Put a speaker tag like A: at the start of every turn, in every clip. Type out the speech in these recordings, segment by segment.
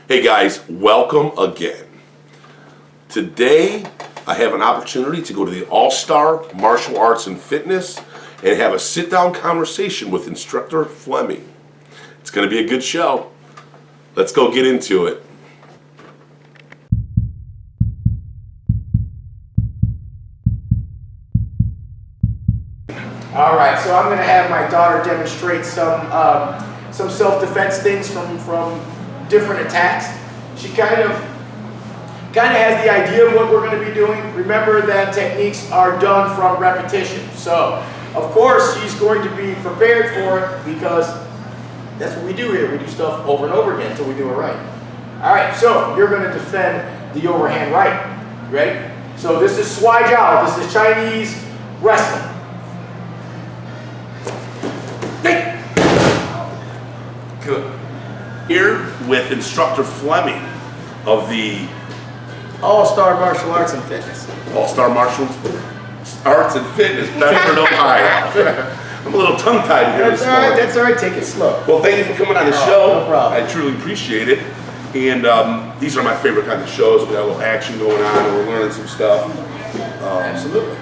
A: Hey guys, welcome again. Today I have an opportunity to go to the All-Star Martial Arts and Fitness and have a sit-down conversation with Instructor Flemming. It's going to be a good show. Let's go get into it.
B: All right, so I'm going to have my daughter demonstrate some self-defense things from different attacks. She kind of has the idea of what we're going to be doing. Remember that techniques are done from repetition. So, of course, she's going to be prepared for it because that's what we do here. We do stuff over and over again until we do it right. All right, so you're going to defend the overhand right. You ready? So this is Swai Jiao. This is Chinese wrestling.
A: Good. Here with Instructor Flemming of the
B: All-Star Martial Arts and Fitness.
A: All-Star Martial Arts and Fitness, Bedford, Ohio. I'm a little tongue-tied here this morning.
B: That's all right, take it slow.
A: Well, thank you for coming on the show.
B: No problem.
A: I truly appreciate it. And these are my favorite kind of shows. We got a little action going on and we're learning some stuff.
B: Absolutely.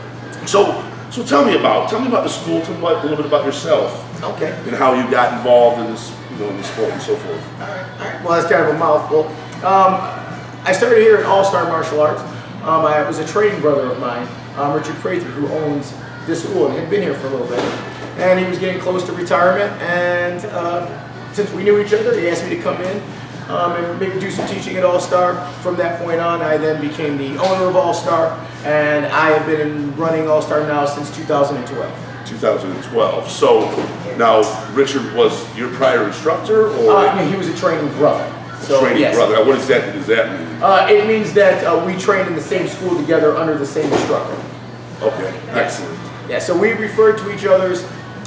A: So tell me about the school. Tell me a little bit about yourself.
B: Okay.
A: And how you got involved in this, in the sport and so forth.
B: All right. Well, that's kind of a mouthful. I started here at All-Star Martial Arts. I was a training brother of mine, Richard Prather, who owns this school and had been here for a little bit. And he was getting close to retirement, and since we knew each other, he asked me to come in and maybe do some teaching at All-Star. From that point on, I then became the owner of All-Star, and I have been running All-Star now since 2012.
A: 2012. So now Richard was your prior instructor, or
B: he was a training brother. So,
A: training
B: yes.
A: brother. Now, what exactly does that mean?
B: It means that we trained in the same school together under the same instructor.
A: Okay, excellent.
B: Yeah, so we refer to each other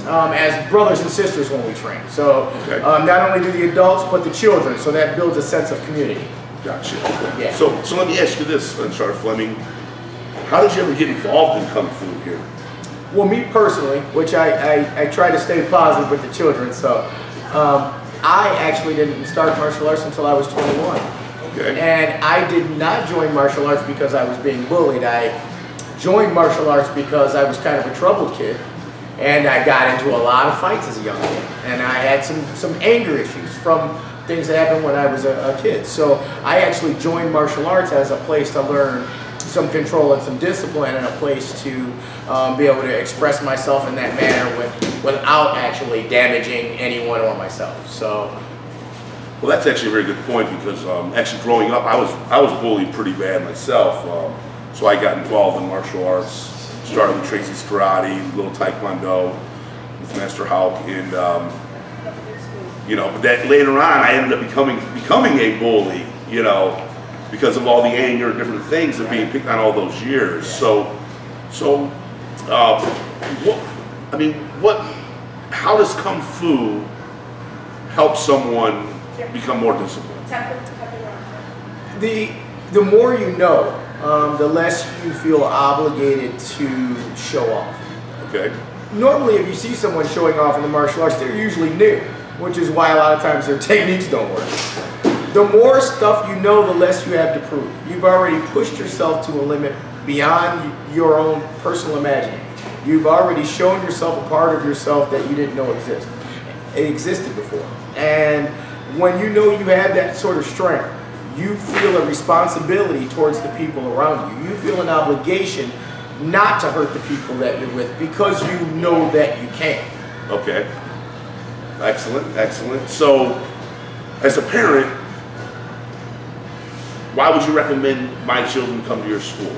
B: as brothers and sisters when we train. So
A: okay.
B: Not only do the adults, but the children. So that builds a sense of community.
A: Gotcha.
B: Yeah.
A: So let me ask you this, Instructor Flemming. How did you ever get involved in Kung Fu here?
B: Well, me personally, which I try to stay positive with the children, so I actually didn't start martial arts until I was 21.
A: Okay.
B: And I did not join martial arts because I was being bullied. I joined martial arts because I was kind of a troubled kid, and I got into a lot of fights as a young kid, and I had some anger issues from things that happened when I was a kid. So I actually joined martial arts as a place to learn some control and some discipline, and a place to be able to express myself in that manner without actually damaging anyone or myself. So,
A: well, that's actually a very good point, because actually growing up, I was bullied pretty bad myself. So I got involved in martial arts, started with Tracy's Karate, little Taekwondo with Master Hauck, and but that later on I ended up becoming a bully, because of all the anger and different things of being picked on all those years. How does Kung Fu help someone become more disciplined?
B: The more you know, the less you feel obligated to show off.
A: Okay.
B: Normally, if you see someone showing off in the martial arts, they're usually new, which is why a lot of times their techniques don't work. The more stuff you know, the less you have to prove. You've already pushed yourself to a limit beyond your own personal imagining. You've already shown yourself a part of yourself that you didn't know existed before. And when you know you have that sort of strength, you feel a responsibility towards the people around you. You feel an obligation not to hurt the people that you're with, because you know that you can.
A: Okay. Excellent, excellent. So, as a parent, why would you recommend my children come to your school?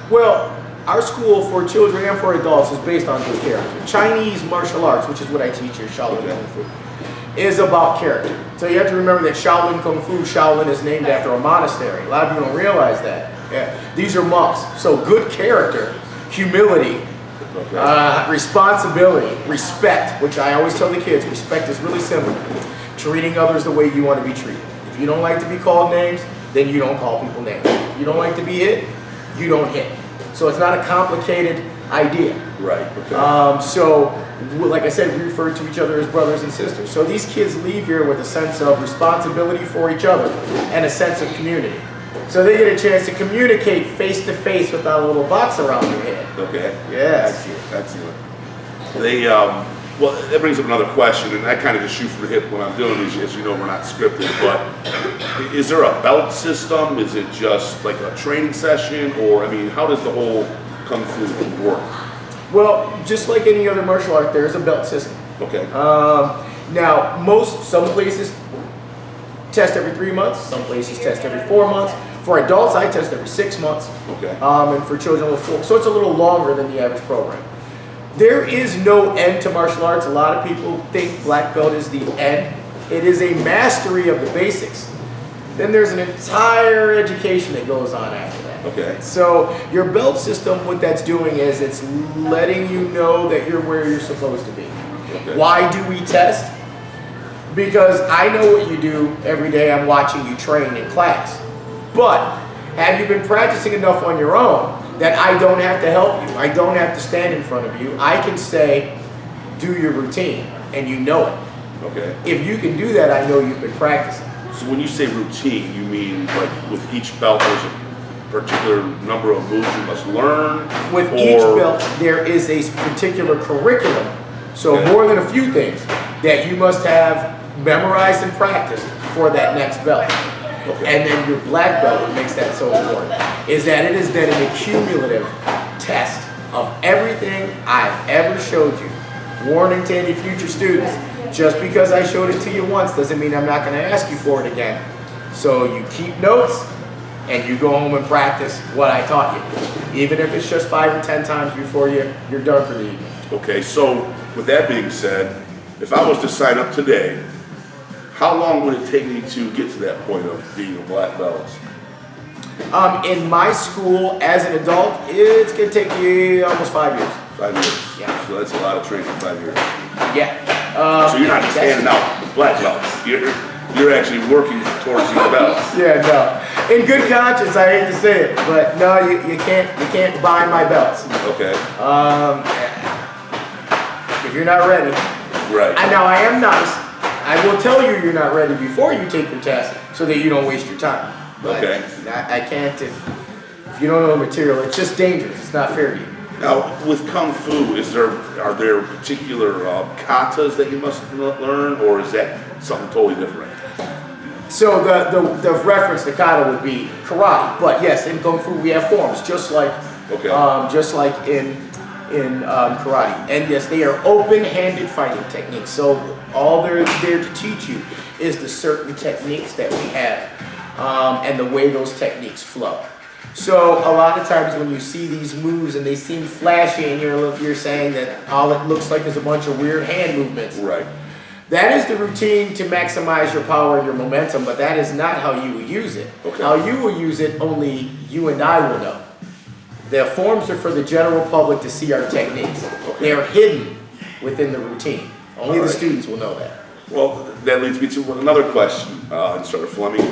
B: Well, our school for children and for adults is based on good character. Chinese martial arts, which is what I teach here, Shaolin Kung Fu, is about character. So you have to remember that Shaolin Kung Fu, Shaolin is named after a monastery. A lot of people don't realize that. Yeah. These are monks. So good character, humility, responsibility, respect, which I always tell the kids, respect is really simple. Treating others the way you want to be treated. If you don't like to be called names, then you don't call people names. If you don't like to be hit, you don't hit. So it's not a complicated idea.
A: Right. Okay.
B: So, like I said, we refer to each other as brothers and sisters. So these kids leave here with a sense of responsibility for each other and a sense of community. So they get a chance to communicate face to face without a little box around their head.
A: Okay.
B: Yes.
A: Excellent. They, well, that brings up another question, and I kind of just shoot from the hip when I'm doing these. As you know, we're not scripted, but is there a belt system? Is it just like a training session? Or, I mean, how does the whole Kung Fu work?
B: Well, just like any other martial art, there is a belt system.
A: Okay.
B: Now, some places test every 3 months, some places test every 4 months. For adults, I test every 6 months.
A: Okay.
B: And for children, so it's a little longer than the average program. There is no end to martial arts. A lot of people think black belt is the end. It is a mastery of the basics. Then there's an entire education that goes on after that.
A: Okay.
B: So your belt system, what that's doing is it's letting you know that you're where you're supposed to be.
A: Okay.
B: Why do we test? Because I know what you do every day. I'm watching you train in class. But have you been practicing enough on your own that I don't have to help you? I don't have to stand in front of you. I can say, do your routine, and you know it.
A: Okay.
B: If you can do that, I know you've been practicing.
A: So when you say routine, you mean like with each belt there's a particular number of moves you must learn?
B: With each belt, there is a particular curriculum. So
A: Okay.
B: more than a few things that you must have memorized and practiced for that next belt.
A: Okay.
B: And then your black belt, what makes that so important, is that it is then an accumulative test of everything I've ever showed you. Warning to any future students, just because I showed it to you once doesn't mean I'm not going to ask you for it again. So you keep notes and you go home and practice what I taught you, even if it's just 5 or 10 times before you're done for the evening.
A: Okay, so with that being said, if I was to sign up today, how long would it take me to get to that point of being a black belt?
B: In my school, as an adult, it's going to take you almost 5 years.
A: 5 years.
B: Yeah.
A: So that's a lot of training in 5 years.
B: Yeah.
A: So you're not just handing out black belts. You're actually working towards these belts.
B: Yeah, no. In good conscience, I hate to say it, but no, you can't buy my belts.
A: Okay.
B: If you're not ready.
A: Right.
B: Now I am nice. I will tell you you're not ready before you take your test, so that you don't waste your time. But
A: Okay.
B: I can't if you don't know the material. It's just dangerous. It's not fair to you.
A: Now, with Kung Fu, are there particular katas that you must learn, or is that something totally different?
B: So the reference to kata would be karate, but yes, in Kung Fu we have forms, just like in karate. And yes, they are open-handed fighting techniques. So all they're there to teach you is the certain techniques that we have and the way those techniques flow. So a lot of times when you see these moves and they seem flashy and you're saying that all it looks like is a bunch of weird hand movements.
A: Right.
B: That is the routine to maximize your power and your momentum, but that is not how you will use it.
A: Okay.
B: How you will use it, only you and I will know. The forms are for the general public to see our techniques.
A: Okay.
B: They are hidden within the routine. Only
A: All
B: the
A: right.
B: students will know that.
A: Well, that leads me to another question, Instructor Flemming.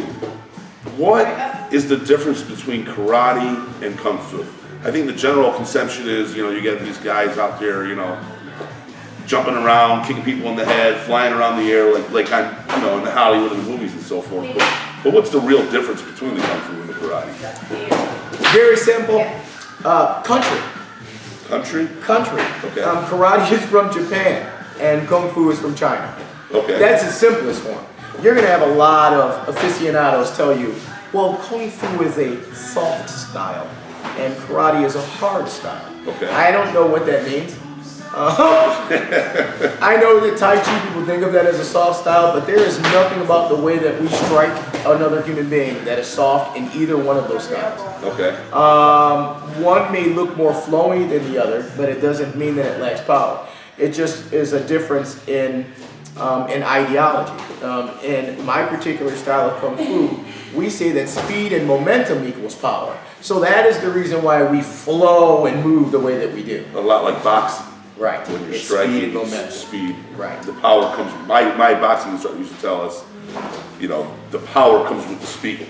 A: What is the difference between karate and Kung Fu? I think the general conception is, you get these guys out there, jumping around, kicking people in the head, flying around the air, like I'm, in the Hollywood and the movies and so forth. But what's the real difference between the Kung Fu and the karate?
B: Very simple. Country.
A: Country?
B: Country.
A: Okay.
B: Karate is from Japan and Kung Fu is from China.
A: Okay.
B: That's the simplest form. You're going to have a lot of aficionados tell you, well, Kung Fu is a soft style and karate is a hard style.
A: Okay.
B: I don't know what that means. I know that Tai Chi people think of that as a soft style, but there is nothing about the way that we strike another human being that is soft in either one of those styles.
A: Okay.
B: One may look more flowy than the other, but it doesn't mean that it lacks power. It just is a difference in ideology. In my particular style of Kung Fu, we say that speed and momentum equals power. So that is the reason why we flow and move the way that we do.
A: A lot like boxing.
B: Right.
A: When you're
B: It's
A: striking,
B: speed and
A: it's
B: momentum.
A: speed.
B: Right.
A: The power comes. My boxing instructor used to tell us, the power comes with the speed.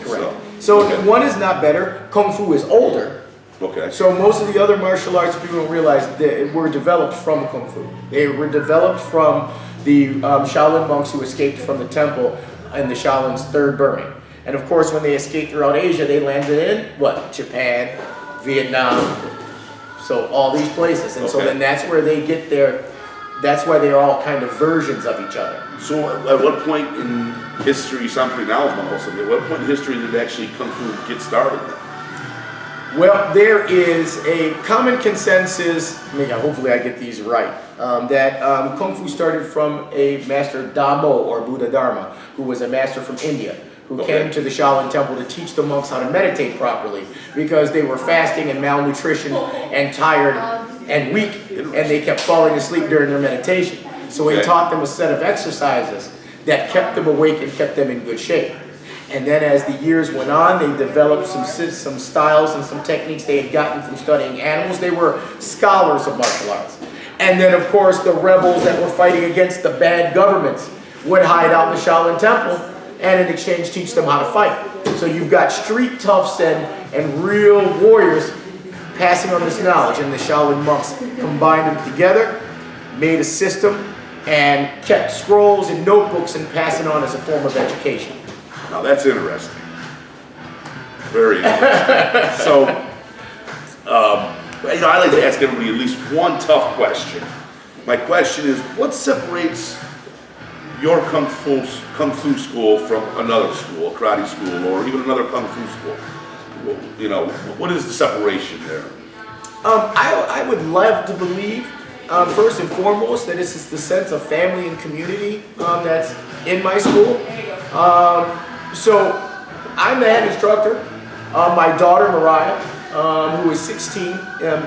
B: Correct. So one is not better. Kung Fu is older.
A: Okay.
B: So most of the other martial arts, people don't realize, that were developed from Kung Fu. They were developed from the Shaolin monks who escaped from the temple in the Shaolin's third burning. And of course, when they escaped throughout Asia, they landed in, what? Japan, Vietnam, so all these places. And so then that's where they get that's why they're all kind of versions of each other.
A: So at what point in history, you sound pretty knowledgeable also, at what point in history did actually Kung Fu get started?
B: Well, there is a common consensus, hopefully I get these right, that Kung Fu started from a master Damo or Buddha Dharma, who was a master from India, who came to the Shaolin Temple to teach the monks how to meditate properly, because they were fasting and malnutrition and tired and weak, and they kept falling asleep during their meditation. So he taught them a set of exercises that kept them awake and kept them in good shape. And then as the years went on, they developed some styles and some techniques they had gotten from studying animals. They were scholars of martial arts. And then, of course, the rebels that were fighting against the bad governments would hide out in the Shaolin Temple and in exchange teach them how to fight. So you've got street toughs and real warriors passing on this knowledge. And the Shaolin monks combined them together, made a system, and kept scrolls and notebooks and passed it on as a form of education.
A: Now that's interesting. Very interesting. So, I like to ask everybody at least one tough question. My question is, what separates your Kung Fu school from another school, a karate school, or even another Kung Fu school? What is the separation there?
B: I would love to believe, first and foremost, that this is the sense of family and community that's in my school. So I'm the head instructor. My daughter Mariah, who is 16,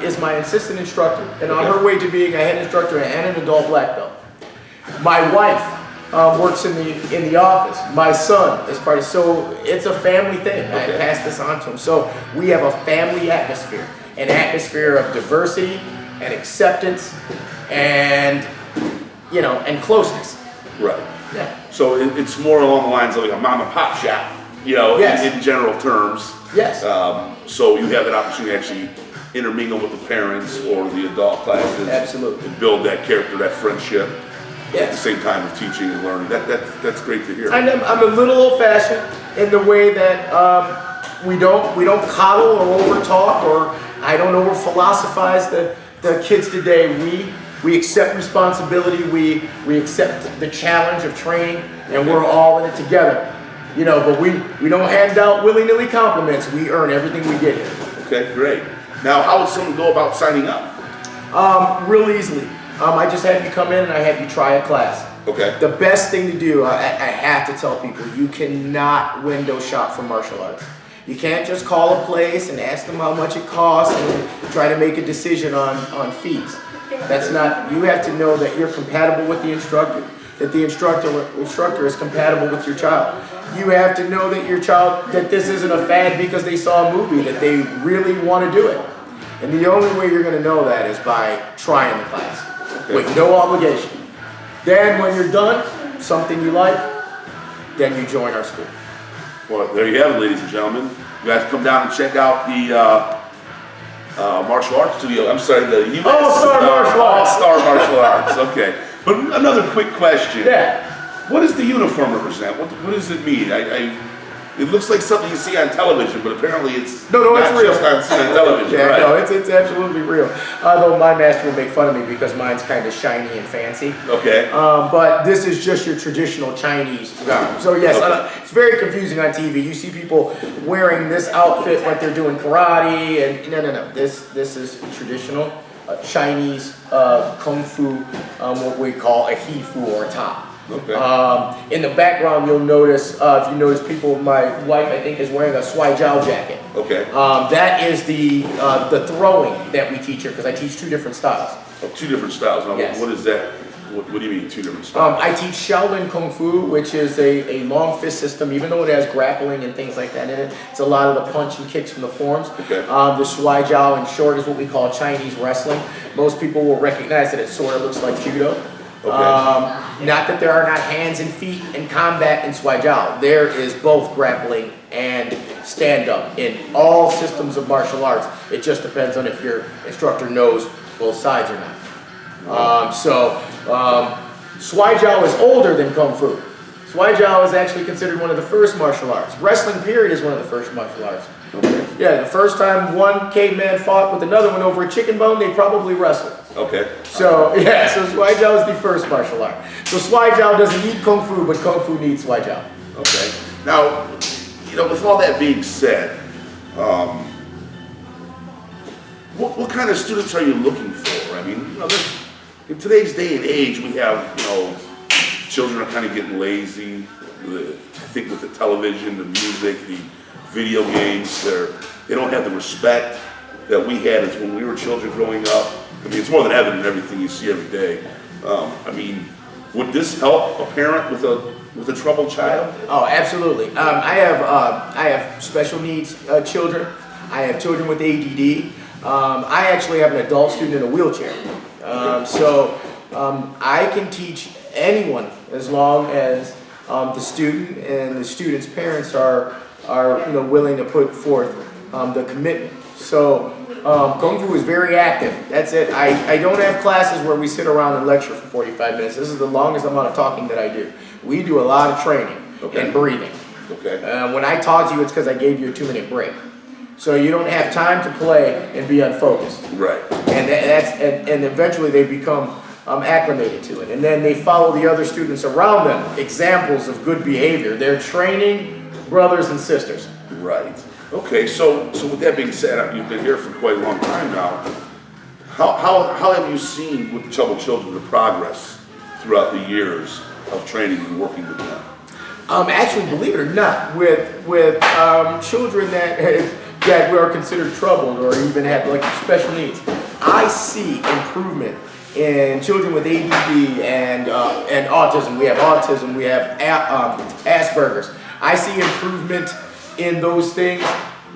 B: is my assistant instructor, and on her way to being a head instructor and an adult black belt. My wife works in the office. My son is part of, so it's a family thing. I pass this on to him. So we have a family atmosphere, an atmosphere of diversity and acceptance and and closeness.
A: Right.
B: Yeah.
A: So it's more along the lines of like a mom and pop shop, in general terms.
B: Yes.
A: So you have that opportunity to actually intermingle with the parents or the adult classes.
B: Absolutely.
A: And build that character, that friendship.
B: Yes.
A: At the same time of teaching and learning. That's great to hear.
B: And I'm a little old-fashioned in the way that we don't coddle or over-talk, or I don't over-philosophize the kids today. We accept responsibility, we accept the challenge of training, and we're all in it together. But we don't hand out willy-nilly compliments. We earn everything we get here.
A: Okay, great. Now, how would someone go about signing up?
B: Real easily. I just have you come in and I have you try a class.
A: Okay.
B: The best thing to do, I have to tell people, you cannot window shop for martial arts. You can't just call a place and ask them how much it costs and try to make a decision on fees. That's not, you have to know that you're compatible with the instructor, that the instructor is compatible with your child. You have to know that your child, that this isn't a fad because they saw a movie, that they really want to do it. And the only way you're going to know that is by trying the class with no obligation. Then when you're done, something you like, then you join our school.
A: Well, there you have it, ladies and gentlemen. You guys come down and check out the martial arts studio. I'm sorry, the US
B: All-Star Martial Arts.
A: All-Star Martial Arts. Okay. But another quick question.
B: Yeah.
A: What does the uniform represent? What does it mean? It looks like something you see on television, but apparently it's
B: No,
A: not
B: it's real.
A: just on television,
B: Yeah,
A: right?
B: no, it's absolutely real. Although my master would make fun of me because mine's kind of shiny and fancy.
A: Okay.
B: But this is just your traditional Chinese garb. So yes, it's very confusing on TV. You see people wearing this outfit like they're doing karate, and no. This is traditional Chinese Kung Fu, what we call a He-Fu or a top.
A: Okay.
B: In the background, you'll notice, if you notice people, my wife, I think, is wearing a Swai Jiao jacket.
A: Okay.
B: That is the throwing that we teach here, because I teach two different styles.
A: Oh, two different styles. Now,
B: Yes.
A: what is that? What do you mean, two different styles?
B: I teach Shaolin Kung Fu, which is a long fist system. Even though it has grappling and things like that in it, it's a lot of the punch and kicks from the forms.
A: Okay.
B: The Swai Jiao, in short, is what we call Chinese wrestling. Most people will recognize that it sort of looks like judo.
A: Okay.
B: Not that there are not hands and feet in combat in Swai Jiao. There is both grappling and stand up in all systems of martial arts. It just depends on if your instructor knows both sides or not. Swai Jiao is older than Kung Fu. Swai Jiao is actually considered one of the first martial arts. Wrestling period is one of the first martial arts.
A: Okay.
B: Yeah, the first time one caveman fought with another one over a chicken bone, they probably wrestled.
A: Okay.
B: So, yeah, so Swai Jiao is the first martial art. So Swai Jiao doesn't need Kung Fu, but Kung Fu needs Swai Jiao.
A: Okay. Now, with all that being said, what kind of students are you looking for? I mean, in today's day and age, we have, children are kind of getting lazy. I think with the television, the music, the video games, they don't have the respect that we had as when we were children growing up. I mean, it's more than evident in everything you see every day. Would this help a parent with a troubled child?
B: Oh, absolutely. I have special needs children. I have children with ADD. I actually have an adult student in a wheelchair. I can teach anyone as long as the student and the student's parents are willing to put forth the commitment. So Kung Fu is very active. That's it. I don't have classes where we sit around and lecture for 45 minutes. This is the longest amount of talking that I do. We do a lot of training and breathing. Okay. When I talk to you, it's because I gave you a 2-minute break. So you don't have time to play and be unfocused.
A: Right.
B: And eventually they become acclimated to it. And then they follow the other students around them, examples of good behavior. They're training brothers and sisters.
A: Right. Okay, so with that being said, you've been here for quite a long time now. How have you seen with the troubled children the progress throughout the years of training and working with them?
B: Actually, believe it or not, with children that were considered troubled or even had like special needs, I see improvement in children with ADD and autism. We have autism. We have Asperger's. I see improvement in those things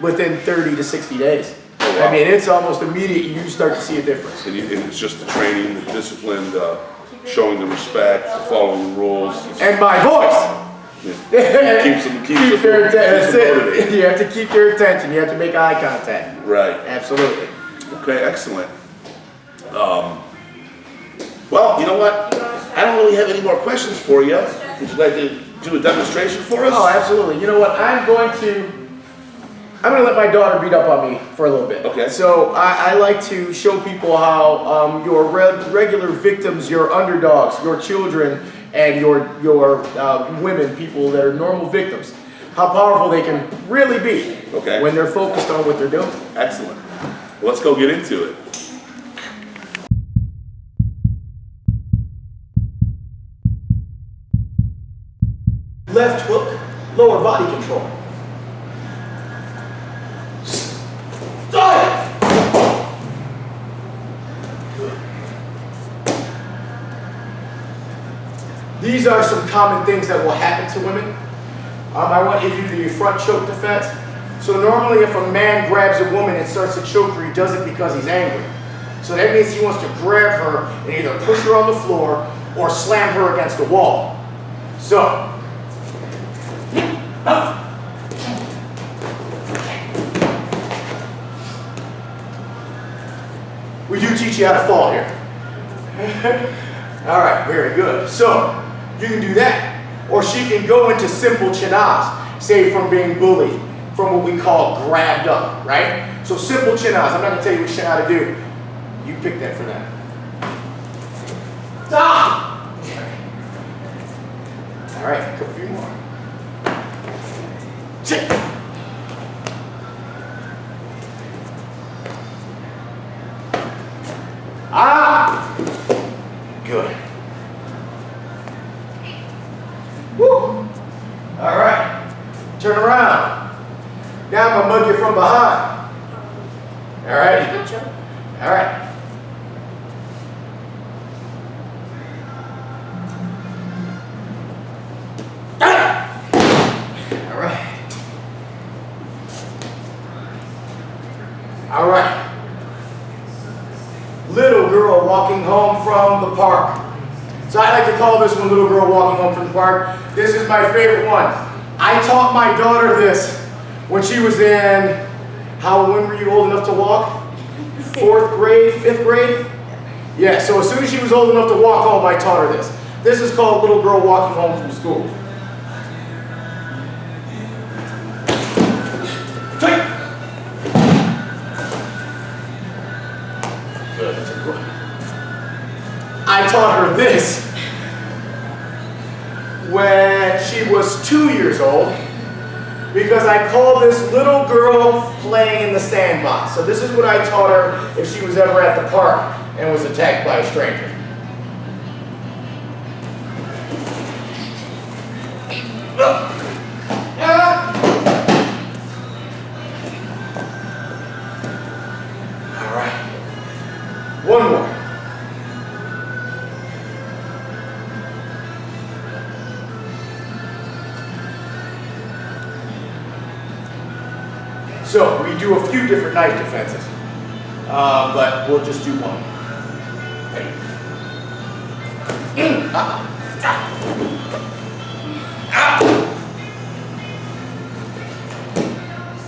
B: within 30 to 60 days.
A: Oh, wow.
B: I mean, it's almost immediate. You start to see a difference.
A: And it's just the training, the discipline, showing the respect, following the rules.
B: And my voice.
A: Yeah. keeps them motivated.
B: You have to keep their attention. You have to make eye contact.
A: Right.
B: Absolutely.
A: Okay, excellent. Well, you know what? I don't really have any more questions for you. Would you like to do a demonstration for us?
B: Oh, absolutely. You know what? I'm going to let my daughter beat up on me for a little bit.
A: Okay.
B: So I like to show people how your regular victims, your underdogs, your children, and your women, people that are normal victims, how powerful they can really be when they're focused on what they're doing.
A: Excellent. Well, let's go get into it.
B: Left hook, lower body control. Start! Good. These are some common things that will happen to women. I want you to do the front choke defense. So normally if a man grabs a woman and starts to choke her, he does it because he's angry. So that means he wants to grab her and either push her on the floor or slam her against the wall. So, we do teach you how to fall here. All right, very good. So, you can do that. Or she can go into simple chinas, say from being bullied, from what we call grabbed up, right? So simple chinas, I'm not gonna tell you what china to do. You pick that for them. Ah! All right, a few more. Check. Ah! Good. Woo! All right. Turn around. Now I'm gonna mug you from behind. All right. All right. All right. All right. Little girl walking home from the park. So I like to call this one Little Girl Walking Home from the Park. This is my favorite one. I taught my daughter this When she was in, when were you old enough to walk? 4th grade, 5th grade? Yeah, so as soon as she was old enough to walk home, I taught her this. This is called Little Girl Walking Home from School. Tight. I taught her this when she was 2 years old, because I call this little girl playing in the sandbox. So this is what I taught her if she was ever at the park and was attacked by a stranger. All right. One more. So we do a few different knife defenses, but we'll just do one.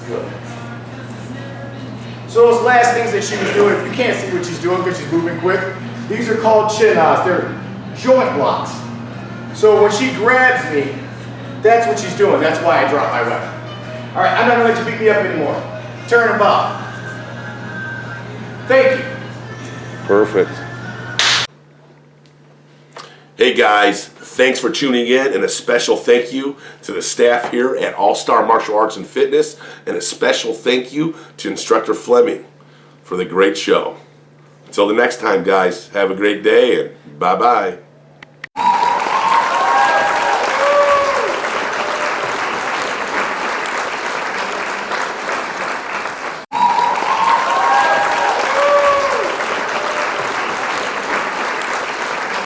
B: Good. So those last things that she was doing, if you can't see what she's doing because she's moving quick, these are called chin-offs. They're joint blocks. So when she grabs me, that's what she's doing. That's why I drop my weapon. All right, I'm not going to let you beat me up anymore. Turn about. Thank you.
A: Perfect. Hey guys, thanks for tuning in, and a special thank you to the staff here at All Star Martial Arts and Fitness, and a special thank you to Instructor Flemming for the great show. Until the next time, guys, have a great day, and bye-bye.